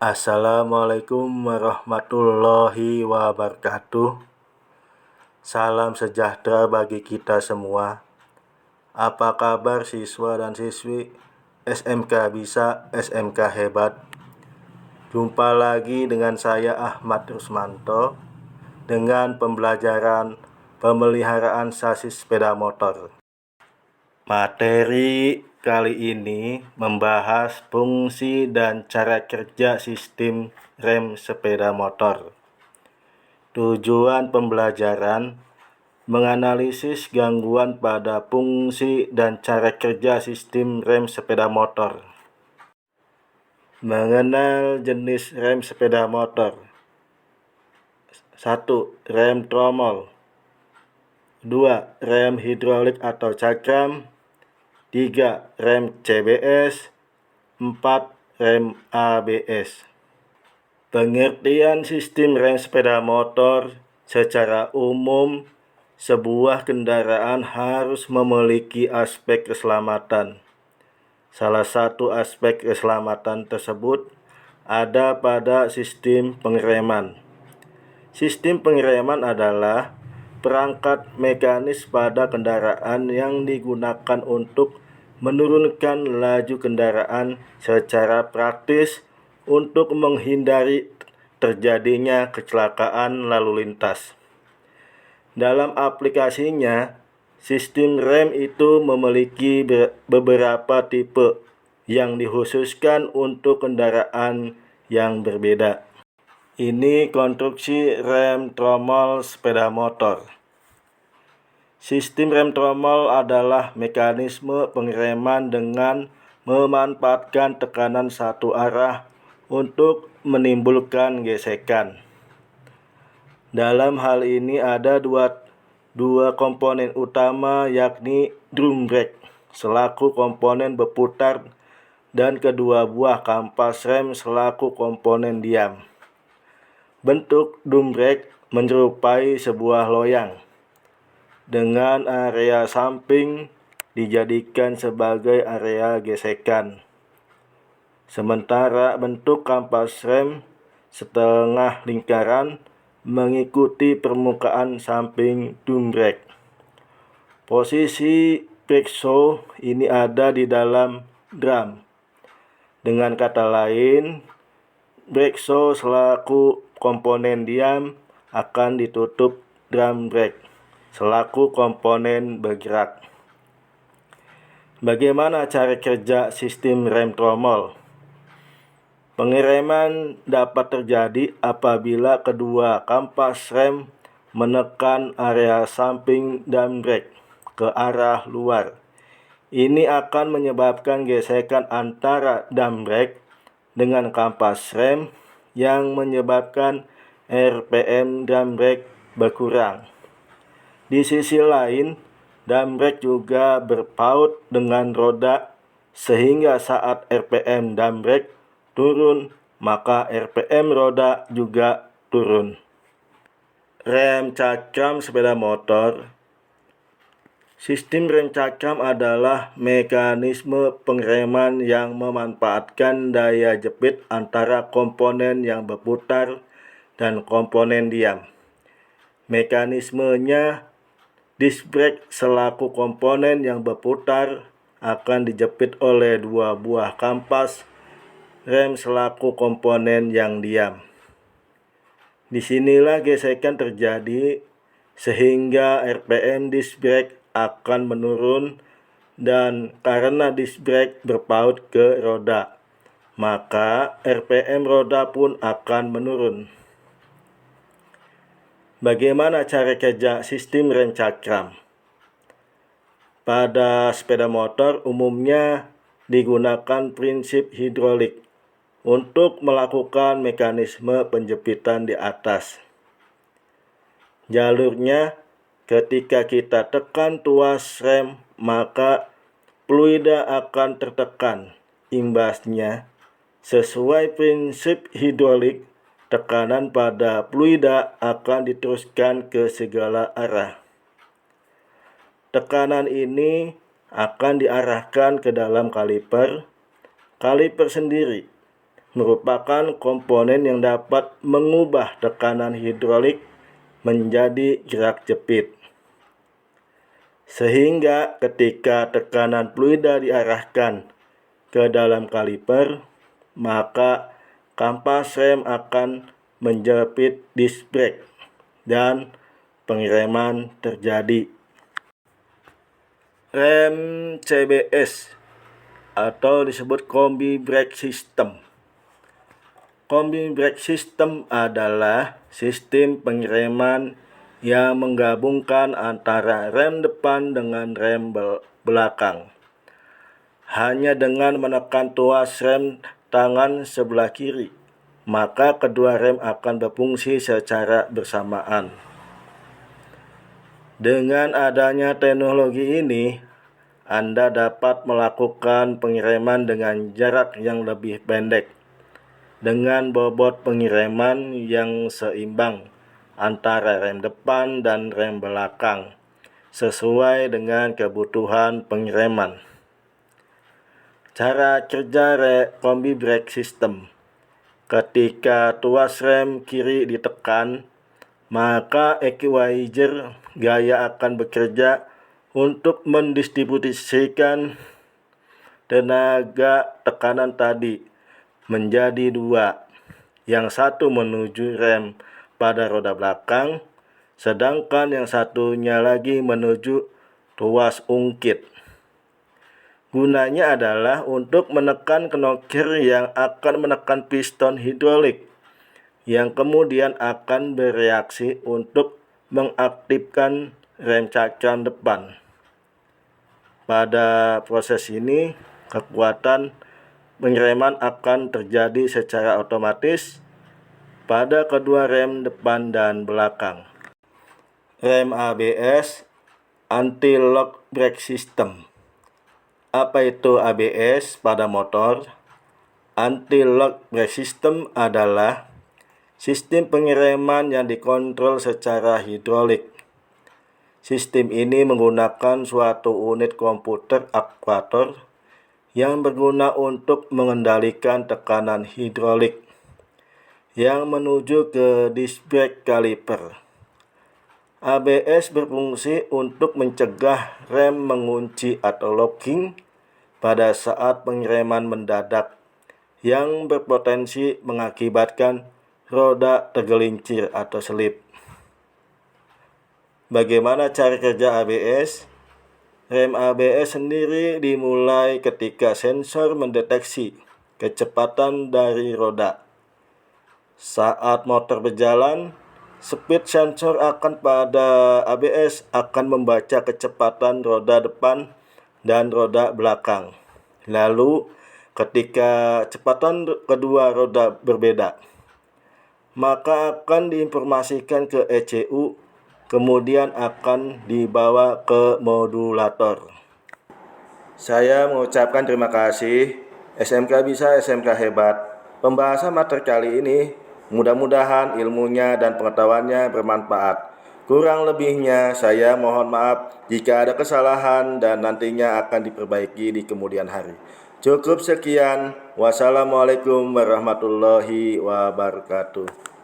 Assalamualaikum warahmatullahi wabarakatuh. Salam sejahtera bagi kita semua. Apa kabar siswa dan siswi SMK Bisa, SMK Hebat? Jumpa lagi dengan saya Ahmad Rusmanto dengan pembelajaran pemeliharaan sasis sepeda motor. Materi kali ini membahas fungsi dan cara kerja sistem rem sepeda motor. Tujuan pembelajaran menganalisis gangguan pada fungsi dan cara kerja sistem rem sepeda motor. Mengenal jenis rem sepeda motor. 1. Rem tromol. 2. Rem hidrolik atau cakram. 3. Rem CBS. 4. Rem ABS. Pengertian sistem rem sepeda motor secara umum, sebuah kendaraan harus memiliki aspek keselamatan. Salah satu aspek keselamatan tersebut ada pada sistem pengereman. Sistem pengereman adalah perangkat mekanis pada kendaraan yang digunakan untuk menurunkan laju kendaraan secara praktis untuk menghindari terjadinya kecelakaan lalu lintas. Dalam aplikasinya, sistem rem itu memiliki beberapa tipe yang dikhususkan untuk kendaraan yang berbeda. Ini konstruksi rem tromol sepeda motor. Sistem rem tromol adalah mekanisme pengereman dengan memanfaatkan tekanan satu arah untuk menimbulkan gesekan. Dalam hal ini ada dua komponen utama, yakni drum brake selaku komponen berputar dan kedua buah kampas rem selaku komponen diam. Bentuk drum brake menyerupai sebuah loyang dengan area samping dijadikan sebagai area gesekan. Sementara bentuk kampas rem setengah lingkaran mengikuti permukaan samping drum brake. Posisi brake shoe ini ada di dalam drum. Dengan kata lain, brake shoe selaku komponen diam akan ditutup drum brake selaku komponen bergerak. Bagaimana cara kerja sistem rem tromol? Pengereman dapat terjadi apabila kedua kampas rem menekan area samping drum brake ke arah luar. Ini akan menyebabkan gesekan antara drum brake dengan kampas rem yang menyebabkan RPM drum brake berkurang. Di sisi lain, drum brake juga berpaut dengan roda, sehingga saat RPM drum brake turun, maka RPM roda juga turun. Rem cakram sepeda motor. Sistem rem cakram adalah mekanisme pengereman yang memanfaatkan daya jepit antara komponen yang berputar dan komponen diam. Mekanismenya, disc brake selaku komponen yang berputar akan dijepit oleh dua buah kampas rem selaku komponen yang diam. Disinilah gesekan terjadi sehingga RPM disc brake akan menurun, dan karena disc brake berpaut ke roda, maka RPM roda pun akan menurun. Bagaimana cara kerja sistem rem cakram? Pada sepeda motor umumnya digunakan prinsip hidrolik untuk melakukan mekanisme penjepitan di atas. Jalurnya, ketika kita tekan tuas rem, maka fluida akan tertekan. Imbasnya, sesuai prinsip hidrolik, tekanan pada fluida akan diteruskan ke segala arah. Tekanan ini akan diarahkan ke dalam kaliper. Kaliper sendiri merupakan komponen yang dapat mengubah tekanan hidrolik menjadi gerak jepit. Sehingga ketika tekanan fluida diarahkan ke dalam kaliper, maka kampas rem akan menjepit disc brake dan pengereman terjadi. Rem CBS atau disebut Combi Brake System. Combi Brake System adalah sistem pengereman yang menggabungkan antara rem depan dengan rem belakang. Hanya dengan menekan tuas rem tangan sebelah kiri, maka kedua rem akan berfungsi secara bersamaan. Dengan adanya teknologi ini, Anda dapat melakukan pengereman dengan jarak yang lebih pendek, dengan bobot pengereman yang seimbang antara rem depan dan rem belakang, sesuai dengan kebutuhan pengereman. Cara kerja Combi Brake System. Ketika tuas rem kiri ditekan, maka equalizer gaya akan bekerja untuk mendistribusikan tenaga tekanan tadi menjadi dua. Yang satu menuju rem pada roda belakang, sedangkan yang satunya lagi menuju tuas ungkit. Gunanya adalah untuk menekan knocker yang akan menekan piston hidrolik, yang kemudian akan bereaksi untuk mengaktifkan rem cakram depan. Pada proses ini, kekuatan pengereman akan terjadi secara otomatis pada kedua rem depan dan belakang. Rem ABS, Anti-Lock Brake System. Apa itu ABS pada motor? Anti-Lock Brake System adalah sistem pengereman yang dikontrol secara hidrolik. Sistem ini menggunakan suatu unit komputer aktuator yang berguna untuk mengendalikan tekanan hidrolik yang menuju ke disc brake kaliper. ABS berfungsi untuk mencegah rem mengunci atau locking pada saat pengereman mendadak yang berpotensi mengakibatkan roda tergelincir atau selip. Bagaimana cara kerja ABS? Rem ABS sendiri dimulai ketika sensor mendeteksi kecepatan dari roda. Saat motor berjalan, speed sensor akan pada ABS akan membaca kecepatan roda depan dan roda belakang. Lalu, ketika kecepatan kedua roda berbeda, maka akan diinformasikan ke ECU, kemudian akan dibawa ke modulator. Saya mengucapkan terima kasih. SMK bisa, SMK hebat. Pembahasan materi kali ini mudah-mudahan ilmunya dan pengetahuannya bermanfaat. Kurang lebihnya saya mohon maaf jika ada kesalahan dan nantinya akan diperbaiki di kemudian hari. Cukup sekian. Wassalamualaikum warahmatullahi wabarakatuh.